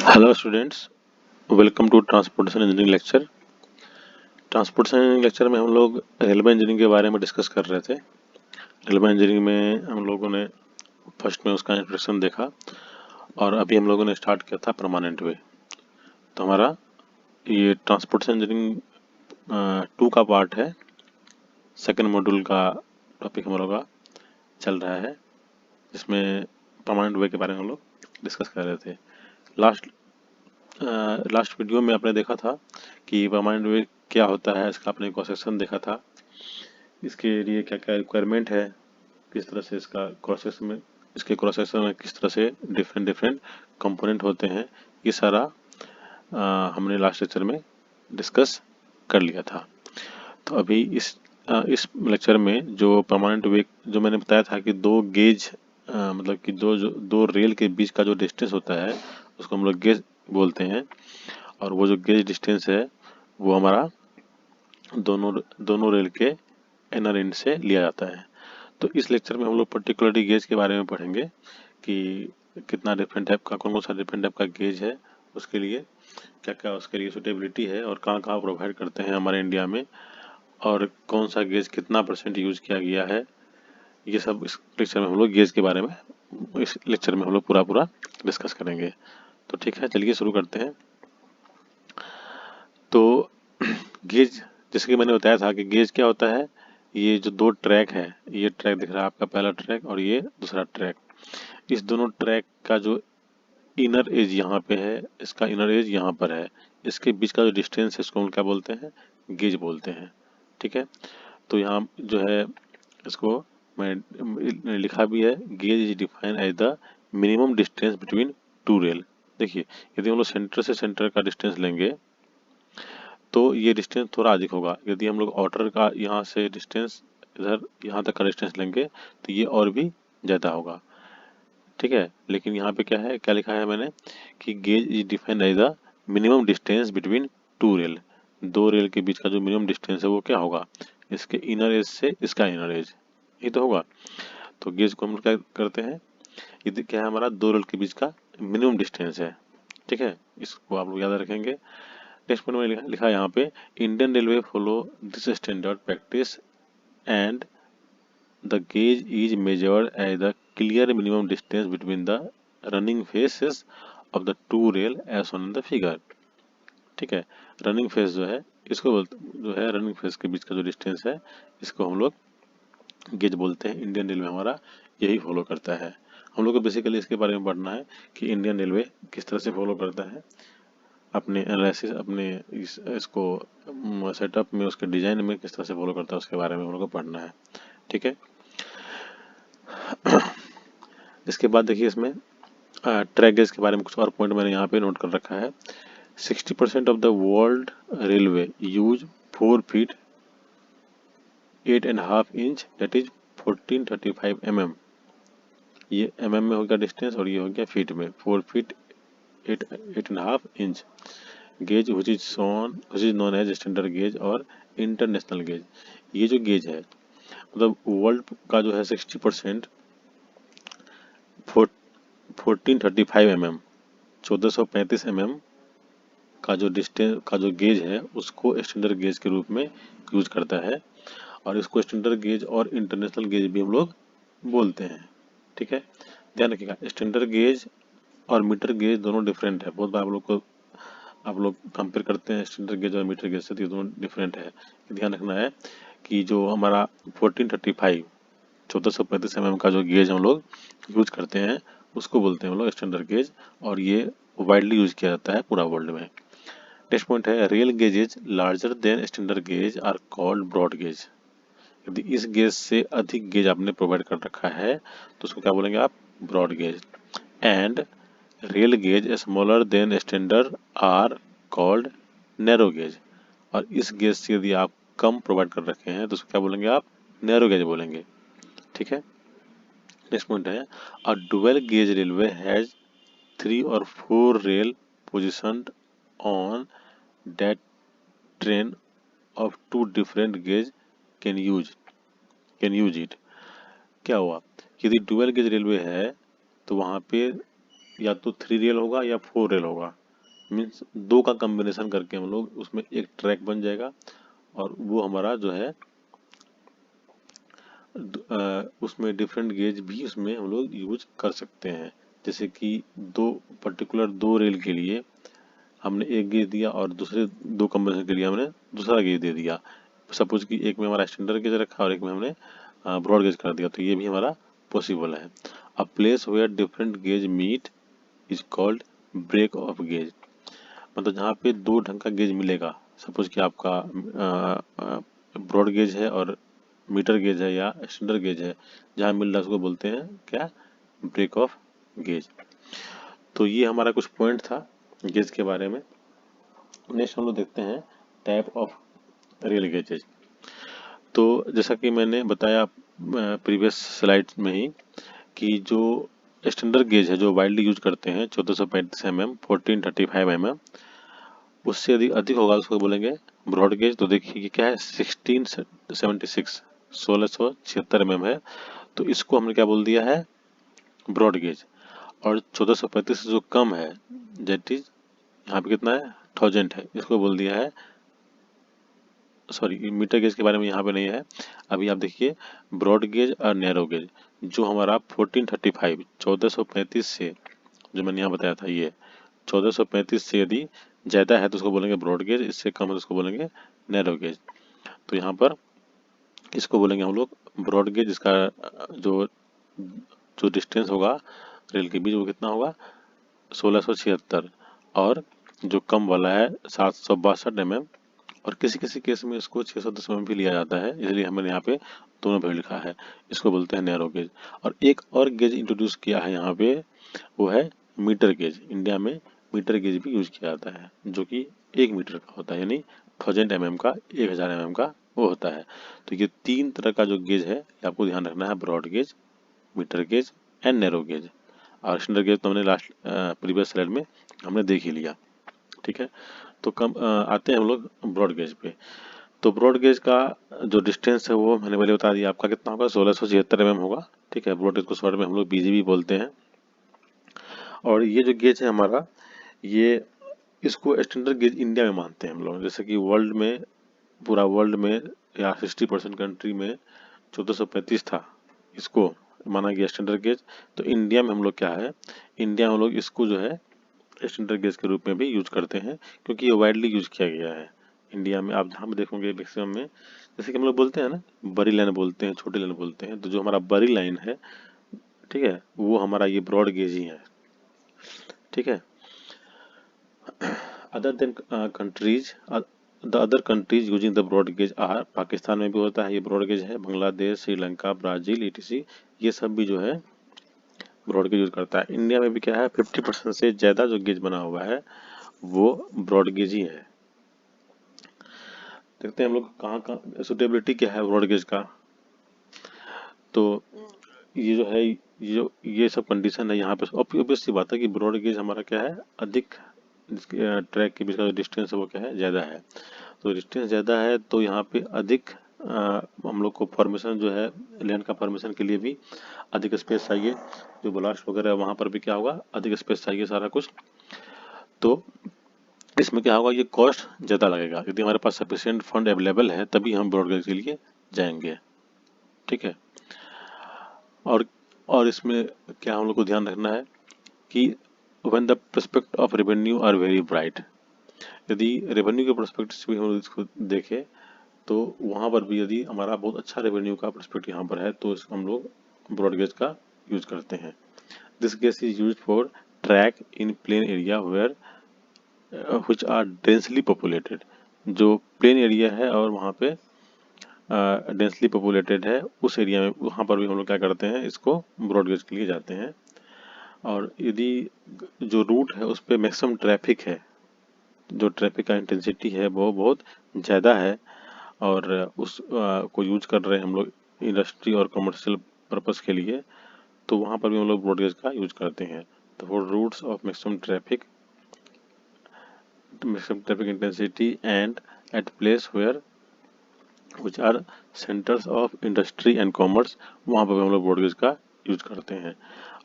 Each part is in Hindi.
Hello students, welcome to transportation engineering lecture. Transportation engineering lecture में हम लोग रेलवे इंजीनियरिंग के बारे में डिस्कस कर रहे थे। रेलवे इंजीनियरिंग में हम लोगों ने फर्स्ट में उसका इंट्रोडक्शन देखा और अभी हम लोगों ने स्टार्ट किया था परमानेंट वे। तो हमारा ये ट्रांसपोर्टेशन इंजीनियरिंग 2 का पार्ट है। सेकेंड मॉड्यूल का टॉपिक हम लोग का चल रहा है, जिसमें परमानेंट वे के बारे में हम लोग डिस्कस कर रहे थे। लास्ट वीडियो में आपने देखा था कि परमानेंट वे क्या होता है, इसका आपने क्रॉस सेक्शन देखा था, इसके लिए क्या क्या रिक्वायरमेंट है, किस तरह से इसका क्रॉस सेक्शन में किस तरह से डिफरेंट डिफरेंट कंपोनेंट होते हैं, ये सारा हमने लास्ट लेक्चर में डिस्कस कर लिया था। तो अभी इस लेक्चर में जो परमानेंट वे जो मैंने बताया था कि दो गेज मतलब कि दो रेल के बीच का जो डिस्टेंस होता है उसको हम लोग गेज बोलते हैं, और वो जो गेज डिस्टेंस है वो हमारा दोनों दोनों रेल के इनर एंड से लिया जाता है। तो इस लेक्चर में हम लोग पर्टिकुलरली गेज के बारे में पढ़ेंगे कि कितना डिफरेंट टाइप का, कौन कौन सा डिफरेंट टाइप का गेज है, उसके लिए क्या क्या उसके लिए सुटेबिलिटी है और कहाँ कहाँ प्रोवाइड करते हैं हमारे इंडिया में, और कौन सा गेज कितना % यूज किया गया है। ये सब इस लेक्चर में हम लोग गेज के बारे में इस लेक्चर में हम लोग पूरा पूरा डिस्कस करेंगे। तो ठीक है, चलिए शुरू करते हैं। तो गेज, जैसे कि मैंने बताया था कि गेज क्या होता है। ये जो दो ट्रैक है, ये ट्रैक दिख रहा है आपका, पहला ट्रैक और ये दूसरा ट्रैक, इस दोनों ट्रैक का जो इनर एज यहाँ पे है, इसका इनर एज यहाँ पर है, इसके बीच का जो डिस्टेंस है इसको हम क्या बोलते हैं, गेज बोलते हैं। ठीक है, तो यहाँ जो है इसको मैं लिखा भी है, gauge is defined as the minimum distance between two rail. देखिए, यदि हम लोग सेंटर से सेंटर का डिस्टेंस लेंगे तो ये डिस्टेंस थोड़ा अधिक होगा। यदि हम लोग आउटर का यहाँ से डिस्टेंस इधर यहाँ तक का डिस्टेंस लेंगे तो ये और भी ज़्यादा होगा। ठीक है, लेकिन यहाँ पे क्या है, क्या लिखा है मैंने कि gauge is defined as the minimum distance between two rail. दो रेल के बीच का जो मिनिमम डिस्टेंस है वो क्या होगा, इसके इनर एज से इसका इनर एज, ये तो होगा। तो गेज को हम क्या करते हैं, ये क्या है, हमारा दो रेल के बीच का मिनिमम डिस्टेंस है। ठीक है, इसको आप लोग याद रखेंगे। नेक्स्ट पॉइंट में लिखा है यहाँ पे, Indian railway follow this standard practice and the gauge is measured as the clear minimum distance between the running faces of the two rail as on in the figure. ठीक है, रनिंग फेस जो है, इसको बोलते, जो है रनिंग फेस के बीच का जो डिस्टेंस है इसको हम लोग गेज बोलते हैं। इंडियन रेलवे हमारा यही फॉलो करता है। हम लोग को बेसिकली इसके बारे में पढ़ना है कि इंडियन रेलवे किस तरह से फॉलो करता है अपने एनालिसिस, अपने इसको सेटअप में, उसके डिजाइन में किस तरह से फॉलो करता है, उसके बारे में हम लोग को पढ़ना है। ठीक है, इसके बाद देखिए इसमें ट्रैक गेज के बारे में कुछ और पॉइंट मैंने यहाँ पे नोट कर रखा है। 60% of the world railway use 4 feet 8.5 inch, that is 1435 mm। ये mm में हो गया डिस्टेंस और ये हो गया फीट में, 4 feet 8.5 inch gauge which is known as standard gauge और इंटरनेशनल गेज। ये जो गेज है मतलब वर्ल्ड का जो है 60% 1435 mm 1435 mm का जो डिस्टेंस का जो गेज है उसको स्टैंडर्ड गेज के रूप में यूज करता है, और इसको स्टैंडर्ड गेज और इंटरनेशनल गेज भी हम लोग बोलते हैं। ठीक है, ध्यान रखिएगा, स्टैंडर्ड गेज और मीटर गेज दोनों डिफरेंट है। बहुत बार आप लोग कंपेयर करते हैं स्टैंडर्ड गेज और मीटर गेज से, तो ये दोनों डिफरेंट है। ध्यान रखना है कि जो हमारा 1435 1435 mm का जो गेज हम लोग यूज करते हैं उसको बोलते हैं हम लोग स्टैंडर्ड गेज, और ये वाइडली यूज किया जाता है पूरा वर्ल्ड में। नेक्स्ट पॉइंट है, real gauges larger than standard gauge are called broad gauge. यदि इस गेज से अधिक गेज आपने प्रोवाइड कर रखा है तो उसको क्या बोलेंगे आप, broad gauge. And real gauge smaller than standard are called narrow gauge. और इस गेज से यदि आप कम प्रोवाइड कर रखे हैं तो उसको क्या बोलेंगे आप, नैरो गेज बोलेंगे। ठीक है, नेक्स्ट पॉइंट है, a dual gauge railway has 3 और 4 rail positioned on that train of 2 different gauge can use it. क्या हुआ, यदि डुअल गेज रेलवे है तो वहाँ पे या तो 3 रेल होगा या 4 रेल होगा, मीन्स दो का कॉम्बिनेशन करके हम लोग उसमें एक ट्रैक बन जाएगा और वो हमारा जो है उसमें डिफरेंट गेज भी उसमें हम लोग यूज कर सकते हैं। जैसे कि दो रेल के लिए हमने एक गेज दिया और दूसरे दो कॉम्बिनेशन के लिए हमने दूसरा गेज दे दिया। सपोज कि एक में हमारा स्टैंडर्ड गेज रखा और एक में हमने ब्रॉड गेज कर दिया, तो ये भी हमारा पॉसिबल है। A place where different gauge meet is called break of gauge. मतलब जहाँ पे दो ढंग का गेज मिलेगा, सपोज कि आपका ब्रॉड गेज है और मीटर गेज है या स्टैंडर्ड गेज है, जहाँ मिल रहा है उसको बोलते हैं क्या, ब्रेक ऑफ गेज। तो ये हमारा कुछ पॉइंट था गेज के बारे में। नेक्स्ट हम लोग देखते हैं टाइप ऑफ रेल गेजेज। तो जैसा कि मैंने बताया प्रीवियस स्लाइड में ही कि जो स्टैंडर्ड गेज है जो वाइडली यूज करते हैं 1435 mm 1435 mm, उससे यदि अधिक होगा उसको बोलेंगे ब्रॉड गेज। तो देखिए ये क्या है 1676 1676 mm है, तो इसको हमने क्या बोल दिया है ब्रॉड गेज। और 1435 से जो कम है दैट इज यहाँ पे कितना है 1000 है, इसको बोल दिया है, सॉरी मीटर गेज के बारे में यहाँ पे नहीं है। अभी आप देखिए ब्रॉड गेज और नैरो गेज, जो हमारा 1435 1435 से जो मैंने यहाँ बताया था, ये 1435 से यदि ज़्यादा है तो उसको बोलेंगे ब्रॉड गेज, इससे कम है तो उसको बोलेंगे नैरो गेज। तो यहाँ पर इसको बोलेंगे हम लोग ब्रॉड गेज। इसका जो जो डिस्टेंस होगा रेल के बीच वो कितना होगा 1676, और जो कम वाला है 762 mm, और किसी किसी केस में इसको 610 mm भी लिया जाता है, इसलिए हमने यहाँ पे दोनों पे लिखा है, इसको बोलते हैं नैरो गेज। और एक और गेज इंट्रोड्यूस किया है यहाँ पे, वो है मीटर गेज। इंडिया में मीटर गेज भी यूज किया जाता है, जो कि 1 मीटर का होता है, यानी 1000 mm का 1000 mm का वो होता है। तो ये तीन तरह का जो गेज है ये आपको ध्यान रखना है, broad gauge, metre gauge and narrow gauge. और स्टैंडर्ड गेज तो हमने लास्ट प्रीवियस स्लाइड में हमने देख ही लिया, ठीक है। तो आते हैं हम लोग ब्रॉड गेज पे। तो ब्रॉड गेज का जो डिस्टेंस है वो मैंने पहले बता दिया आपका कितना होगा 1676 mm होगा, ठीक है। ब्रॉड गेज को शॉर्ट में हम लोग बीजीबी बोलते हैं। और ये जो गेज है हमारा, ये इसको स्टैंडर्ड गेज इंडिया में मानते हैं हम लोग। जैसे कि वर्ल्ड में, पूरा वर्ल्ड में या 60% कंट्री में 1435 था, इसको माना गया स्टैंडर्ड गेज। तो इंडिया में हम लोग क्या है, इंडिया में हम लोग इसको जो है स्टैंडर्ड गेज के रूप में भी यूज करते हैं, क्योंकि ये वाइडली यूज किया गया है इंडिया में। आप जहाँ भी देखोगे मैक्सिमम में, जैसे कि हम लोग बोलते हैं ना बड़ी लाइन बोलते हैं, छोटी लाइन बोलते हैं, तो जो हमारा बड़ी लाइन है, ठीक है, वो हमारा ये ब्रॉड गेज ही है, ठीक है। Other than countries, the other countries using the broad gauge are, Pakistan में भी होता है ये ब्रॉड गेज है, बांग्लादेश, श्रीलंका, ब्राजील, ईटीसी, ये सब भी जो है ब्रॉड गेज यूज करता है। इंडिया में भी क्या है 50% से ज़्यादा जो गेज बना हुआ है वो ब्रॉड गेज ही है। देखते हैं हम लोग कहाँ कहाँ सुटेबिलिटी क्या है ब्रॉड गेज का। तो ये जो है ये सब कंडीशन है यहाँ पे। ऑब्वियस सी बात है कि ब्रॉड गेज हमारा क्या है, अधिक ट्रैक के बीच का जो डिस्टेंस है वो क्या है, ज़्यादा है। तो डिस्टेंस ज़्यादा है तो यहाँ पे अधिक हम लोग को फॉर्मेशन जो है लैंड का फॉर्मेशन के लिए भी अधिक स्पेस चाहिए। जो ब्लास्ट वगैरह वहाँ पर भी क्या होगा, अधिक स्पेस चाहिए सारा कुछ। तो इसमें क्या होगा, ये कॉस्ट ज़्यादा लगेगा। यदि हमारे पास सफिशिएंट फंड अवेलेबल है तभी हम ब्रॉड गेज के लिए जाएंगे, ठीक है। और और इसमें क्या हम लोग को ध्यान रखना है कि when the prospect of revenue are very bright, यदि रेवेन्यू के प्रोस्पेक्ट से भी हम लोग इसको देखें तो वहाँ पर भी यदि हमारा बहुत अच्छा रेवेन्यू का प्रोस्पेक्ट यहाँ पर है तो हम लोग ब्रॉड गेज का यूज करते हैं। This gauge is use for track in plain area where which are densely populated. जो प्लेन एरिया है और वहाँ पे डेंसली पॉपुलेटेड है, उस एरिया में वहाँ पर भी हम लोग क्या करते हैं, इसको ब्रॉड गेज के लिए जाते हैं। और यदि जो रूट है उस पर मैक्सिमम ट्रैफिक है, जो ट्रैफिक का इंटेंसिटी है वो बहुत ज़्यादा है, और उस को यूज कर रहे हैं हम लोग इंडस्ट्री और कमर्शियल पर्पस के लिए, तो वहाँ पर भी हम लोग ब्रॉड गेज का यूज करते हैं। तो for routes of maximum traffic intensity and at place where which are centres of industry and commerce, वहाँ पर भी हम लोग ब्रॉड गेज का यूज करते हैं।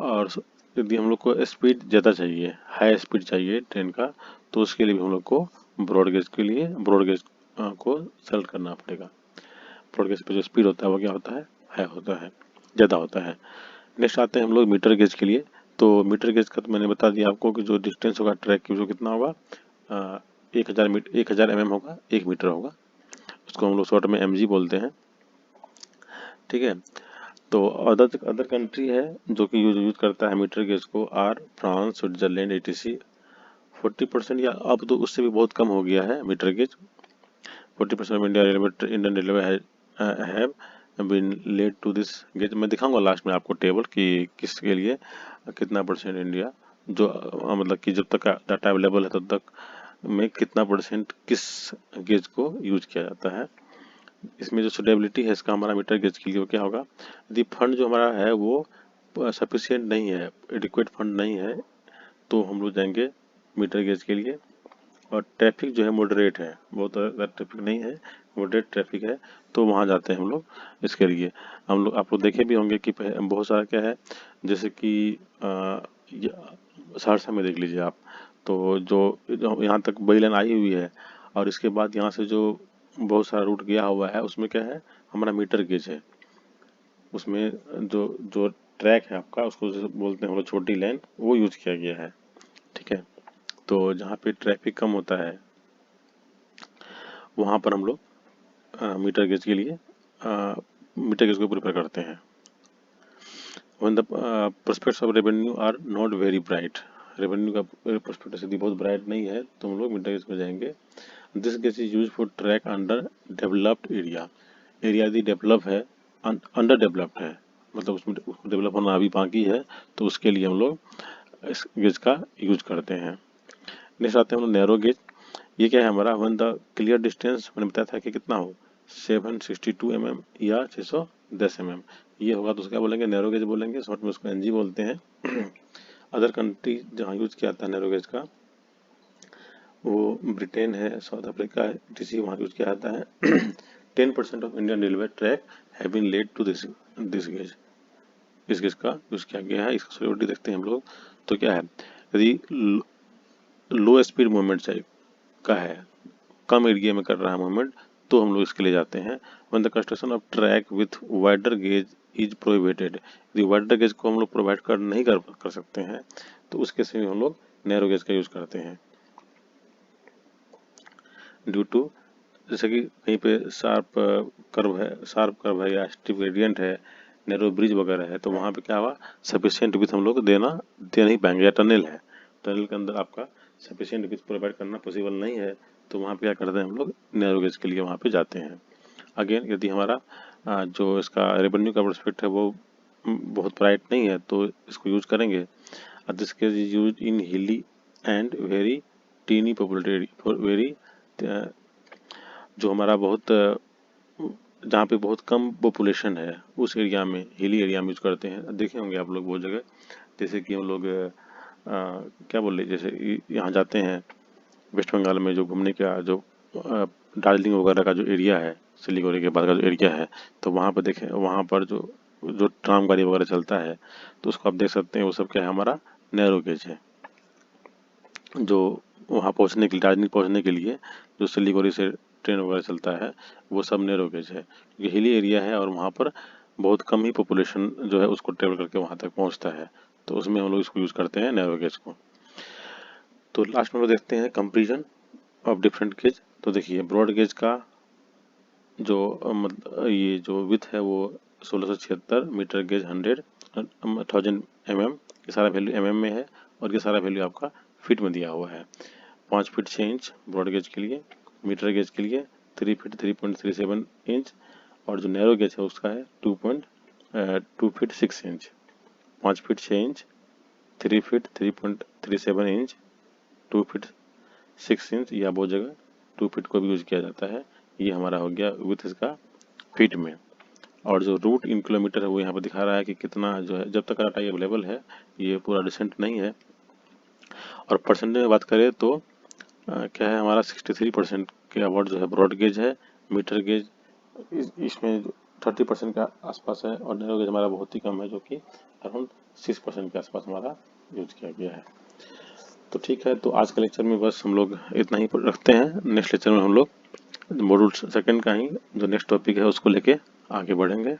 और यदि हम लोग को स्पीड ज़्यादा चाहिए, हाई स्पीड चाहिए ट्रेन का, तो उसके लिए भी हम लोग को ब्रॉड गेज के लिए ब्रॉड गेज को सेलेक्ट करना पड़ेगा। ब्रॉड गेज पे जो स्पीड होता है वो क्या होता है, हाई होता है, ज़्यादा होता है। नेक्स्ट आते हैं हम लोग मीटर गेज के लिए। तो मीटर गेज का तो मैंने बता दिया आपको कि जो डिस्टेंस होगा ट्रैक की वो कितना होगा, 1000 mm होगा, 1 मीटर होगा। उसको हम लोग शॉर्ट में mg बोलते हैं, ठीक है। तो अदर कंट्री है जो कि यूज करता है मीटर गेज को, आर फ्रांस, स्विट्जरलैंड, etc। 40% या अब तो उससे भी बहुत कम हो गया है metre gauge. 40% of Indian railway have been laid to this gauge. मैं दिखाऊंगा लास्ट में आपको टेबल कि किसके लिए कितना परसेंट इंडिया, जो मतलब कि जब तक डाटा अवेलेबल है तब तक में कितना परसेंट किस गेज को यूज किया जाता है। इसमें जो सुटेबिलिटी है इसका हमारा मीटर गेज के लिए वो क्या होगा, यदि फंड जो हमारा है वो सफिशियंट नहीं है, एडिक्वेट फंड नहीं है, तो हम लोग जाएंगे मीटर गेज के लिए। और ट्रैफिक जो है मॉडरेट है, बहुत ज़्यादा ट्रैफिक नहीं है, मॉडरेट ट्रैफिक है, तो वहाँ जाते हैं हम लोग इसके लिए। हम लोग आप लोग देखे भी होंगे कि बहुत सारा क्या है, जैसे कि सहरसा में देख लीजिए आप, तो जो यहाँ तक बड़ी लाइन आई हुई है, और इसके बाद यहाँ से जो बहुत सारा रूट गया हुआ है उसमें क्या है, हमारा मीटर गेज है। उसमें जो जो ट्रैक है आपका, उसको जैसे बोलते हैं हम लोग छोटी लाइन, वो यूज किया गया है, ठीक है। तो जहाँ पे ट्रैफिक कम होता है वहाँ पर हम लोग मीटर गेज के लिए मीटर गेज को प्रेफर करते हैं। When the prospects of revenue are not very bright, revenue का प्रोस्पेक्टस यदि बहुत ब्राइट नहीं है तो हम लोग मीटर गेज में जाएंगे। This gauge is use for track under developed area. Area यदि डेवलप है, अंडर डेवलप्ड है, मतलब उसमें उसको डेवलप होना अभी बाकी है, तो उसके लिए हम लोग इस गेज का यूज करते हैं। नेक्स्ट आते हैं हम लोग नैरो गेज। ये क्या है हमारा, वन द क्लियर डिस्टेंस मैंने बताया था कि कितना हो, 762 mm या 610 mm, ये होगा तो उसको क्या बोलेंगे, नैरो गेज बोलेंगे, शॉर्ट में उसको एनजी बोलते हैं। अदर कंट्री जहाँ यूज किया जाता है नैरो गेज का वो ब्रिटेन है, साउथ अफ्रीका है, etc। वहाँ यूज किया जाता है। 10% of Indian railway track have been laid to this gauge. इस गेज का यूज किया गया है। इसका सोलिडिटी देखते हैं हम लोग, तो क्या है, यदि लो स्पीड मूवमेंट का है, कम एरिया में कर रहा है मूवमेंट, तो हम लोग इसके लिए जाते हैं। When the construction of track with wider gauge is prohibited, यदि वाइडर गेज को हम लोग प्रोवाइड नहीं कर सकते हैं, तो उस केस में हम लोग नैरो गेज का यूज करते हैं। ड्यू टू, जैसे कि कहीं पे शार्प कर्व है या स्टीप ग्रेडियंट है, नैरो ब्रिज वगैरह है, तो वहाँ पे क्या हुआ, सफिशियंट विथ हम लोग दे नहीं पाएंगे। या टनल है, टनल के अंदर आपका सफिशियंट विथ प्रोवाइड करना पॉसिबल नहीं है, तो वहाँ पे क्या करते हैं हम लोग, नैरो गेज के लिए वहाँ पे जाते हैं। अगेन यदि हमारा जो इसका रेवेन्यू का प्रोस्पेक्ट है वो बहुत ब्राइट नहीं है, तो इसको यूज करेंगे। This gauge is use in hilly and very tiny populated for very, जो हमारा बहुत जहाँ पे बहुत कम पॉपुलेशन है उस एरिया में, हिली एरिया में यूज करते हैं। देखे होंगे आप लोग बहुत जगह, जैसे कि हम लोग क्या बोल रहे, जैसे यहाँ जाते हैं वेस्ट बंगाल में, जो घूमने का जो दार्जिलिंग वगैरह का जो एरिया है, सिलीगुड़ी के बाद का जो एरिया है, तो वहाँ पर देखें, वहाँ पर जो जो ट्राम गाड़ी वगैरह चलता है, तो उसको आप देख सकते हैं, वो सब क्या है, हमारा नैरो गेज है। जो वहाँ पहुँचने के लिए, दार्जिलिंग पहुँचने के लिए जो सिलीगुड़ी से ट्रेन वगैरह चलता है, वो सब नैरो गेज है, क्योंकि हिली एरिया है और वहाँ पर बहुत कम ही पॉपुलेशन जो है उसको ट्रेवल करके वहाँ तक पहुँचता है, तो उसमें हम लोग इसको यूज़ करते हैं नैरो गेज को। तो लास्ट में हम लोग देखते हैं कंपेरिजन ऑफ डिफरेंट गेज। तो देखिए ब्रॉड गेज का जो मतलब ये जो विथ है वो 1676, मीटर गेज 1000 mm, ये सारा वैल्यू mm में है, और ये सारा वैल्यू आपका फीट में दिया हुआ है। 5 फीट 6 इंच ब्रॉड गेज के लिए, मीटर गेज के लिए 3 फीट 3.37 इंच, और जो नैरो गेज है उसका है 2 feet 6 inch. 5 feet 6 inch, 3 feet 3.37 inch, 2 feet 6 inch, या बहुत जगह 2 फीट को भी यूज किया जाता है। ये हमारा हो गया विथ इसका फीट में। और जो रूट इन किलोमीटर है वो यहाँ पर दिखा रहा है कि कितना जो है, जब तक डाटा ये अवेलेबल है, ये पूरा रिसेंट नहीं है। और परसेंटेज में बात करें तो क्या है, हमारा 63% के अबाउट जो है ब्रॉड गेज है। मीटर गेज इसमें 30% के आसपास है, और नैरो गेज हमारा बहुत ही कम है, जो कि अराउंड 6% के आसपास हमारा यूज किया गया है। तो ठीक है, तो आज के लेक्चर में बस हम लोग इतना ही रखते हैं। नेक्स्ट लेक्चर में हम लोग मॉड्यूल सेकंड का ही जो नेक्स्ट टॉपिक है उसको लेके आगे बढ़ेंगे।